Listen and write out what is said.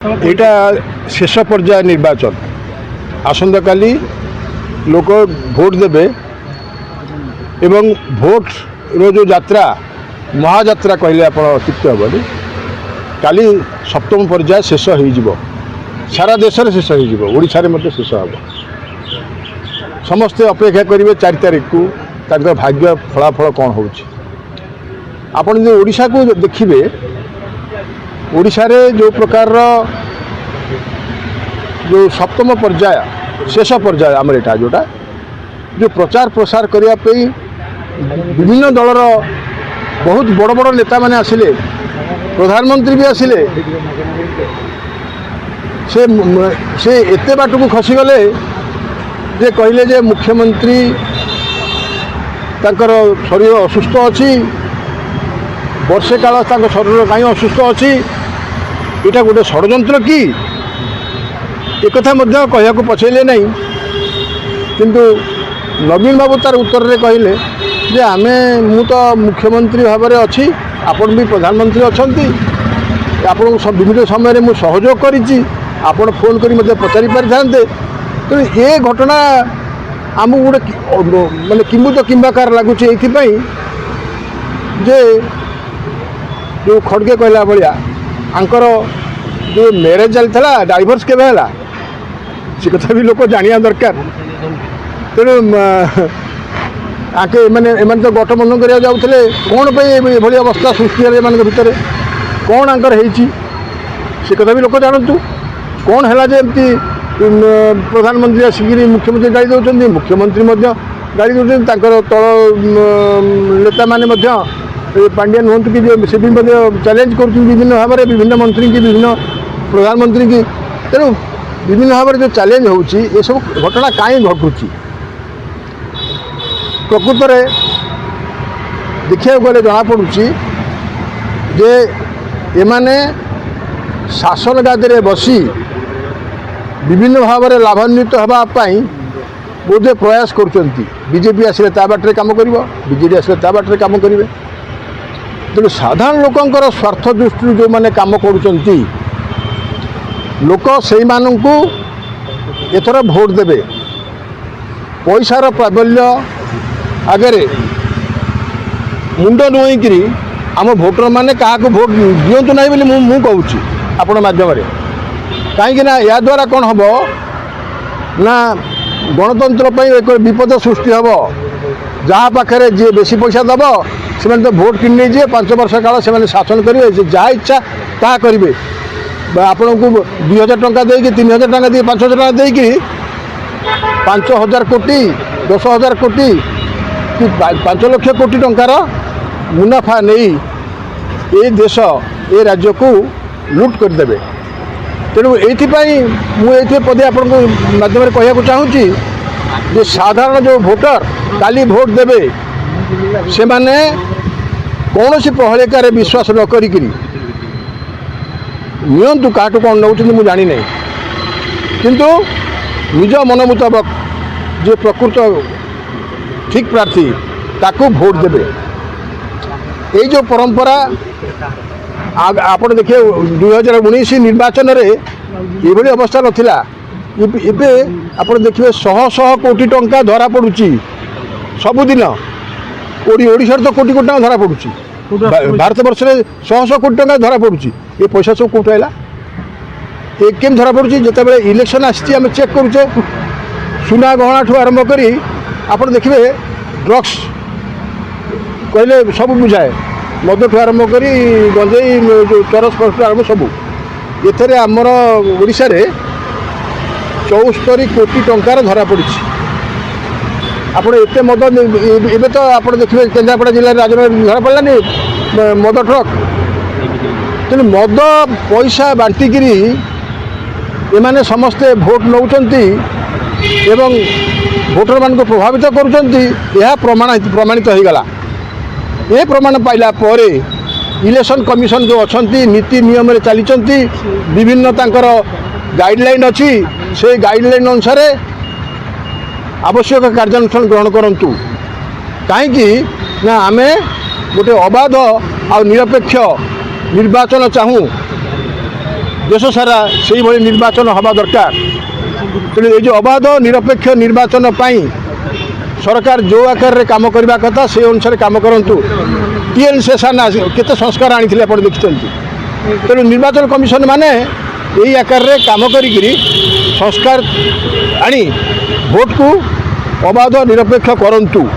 এটা শেষ পর্যায়ে নির্বাচন আসন্তা কালি লোক ভোট দেবে এবং ভোটর যে যাত্রা মহাযাত্রা কহিলে আপনার অত্যুক্তি হবনি কালি সপ্তম পর্যায়ে শেষ হয়ে যাব সারা দেশের শেষ হয়ে যাব ওড়িশার মধ্যে শেষ হব সমস্তে অপেক্ষা করবে 4 তারিখକୁ তাদের ভাগ্য ফলাফল কম হচ্ছে আপনি যে ওড়িশাକୁ দেখবে ওড়িশারে যে প্রকার जो सप्तम पर्याय शेष पर्याय आम एटा जोटा जो प्रचार प्रसार करने विभिन्न दलर बहुत बड़ बड़ नेता माने आसिले प्रधानमंत्री भी आसिले से एते बाट को खसीगले जे कहले जे मुख्यमंत्री तांकर शरीर असुस्थ अच्छी वर्षे काल शरीर कहीं असुस्थ अच्छी यहाँ गोटे षड्यंत्र कि एक कहया पछेले नहीं किंतु नवीन बाबू तार उत्तर रे कहले जे आमे मु तो मुख्यमंत्री भाव में अच्छी आपण भी प्रधानमंत्री अच्छा आपण विभिन्न समय मु सहयोग करिछि आपण फोन करी मते पचारि पारि थांते तो ये घटना आम गोटे माने किंबुत किंबाकार लगुच ये जे जो खड़गे कहला भाया आंकर जो मैरेज चलता डाइवोर्स केवे है से कथा भी लोग जानिया दरकार तेणु आके एम तो गठ बंधन करा जाते कौन ये अवस्था सृष्टि है भितर कौन आंकर से कथा भी लोग जानतु कौन है जमी प्रधानमंत्री आसिक मुख्यमंत्री गाड़ी दौरान मुख्यमंत्री गाड़ी दौरान तल नेता मैंने पांड्यान हूँ कि से भी चैलेंज कर विभिन्न भाव में विभिन्न मंत्री की विभिन्न प्रधानमंत्री की तेणु विभिन्न भाव में जो चैलेंज होची ये सब घटना कहीं घटुची प्रकृत में देखा गले जना पड़ुची जे एमाने शासन गादी बसी विभिन्न भाव में लाभान्वित होगापाई बोधे प्रयास करुँच बीजेपी आसिले ता बाटे काम कर बीजेडी आसिले ता बाटे काम करेंगे तेणु साधारण लोकंर स्वार्थ दृष्टि जो मैंने काम करुँच लोक से एथर भोट देवे पैसार प्राबल्य आगे मुंड नुईक आम भोटर मैंने क्या भोट दिंतु ना बोली मु कहूँ आपण मध्यम कहीं या द्वारा कौन हम ना गणतंत्र एक विपद सृष्टि हम जहाँ पाखे जी बेसी पैसा दब से तो भोट कि 5 वर्ष काल से शासन करेंगे जहाँ इच्छा ता करेंगे आपण को 2000 टंका देकी 3000 टंका दे 5000 टंका देकी 5000 कोटी 10,000 कोटी कि 5 लाख कोटी टंकार मुनाफा नहीं ये देश ये राज्य को लुट करदे तेणु ये मुझे पदे आपण माध्यम कहना चाहूँगी जे साधारण जो भोटर काली भोट देवे से माने कौन सी प्रहलिकार विश्वास न करी नियंतु काटू कौन नौ मुझे जानी नहीं किंतु निज मन मुताबक जो प्रकृत ठीक प्रार्थी ताकू भोट देवे ये जो परंपरा आप देखिए 2019 निर्वाचन में ये अवस्था नाला एबे आप देखिए 100 कोटी टंका धरा पड़ुची सबुदिन ओडिशा तो कोटी कोटी टंका धरा पड़ुची भारत वर्ष में 100 कोटी टंका धरा पड़ुची ये पैसा सब कौट है ये केम धरा पड़ुची जिते इलेक्शन आसी आम चेक करुचे सुना गहना ठू आरंभ करी आप देखिए ड्रग्स कहले सब बुझाए मद ठू आरंभ करी गंजेई जो चरस फरस आरंभ सब ये आमर ओडिशा रे 74 कोटी टंकार धरा पड़ी आपड़ एत मद ए तो आप देखिए केन्द्रापड़ा जिले राजनगर धरा पड़ानी मद ट्रक तेणु मद पैसा बांटिकी एमाने समस्ते भोट नौकरी एवं भोटर मान को प्रभावित करुँच प्रमाणित हो गला ये प्रमाण पाइला पर इलेक्शन कमिशन जो अच्छा नीति नियम चली विभिन्न तांकर गाइडलाइन अच्छी से गाइडलाइन अनुसार आवश्यक कार्यानुष्ठान ग्रहण करंतु कहीं ना आमे गोटे अबाध आ निरपेक्ष निर्वाचन चाहूँ देश सारा से भाई निर्वाचन हवा दरकार। तेणु ये अबाध निरपेक्ष निर्वाचन पाई सरकार जो आकार रे काम करने कथा से अनुसार काम करूँ। टीएन शेषान केते संस्कार आनी देखते। तेणु निर्वाचन कमिशन माने यही आकार रे काम करी संस्कार आनी भोट को अबाध निरपेक्ष करंतु।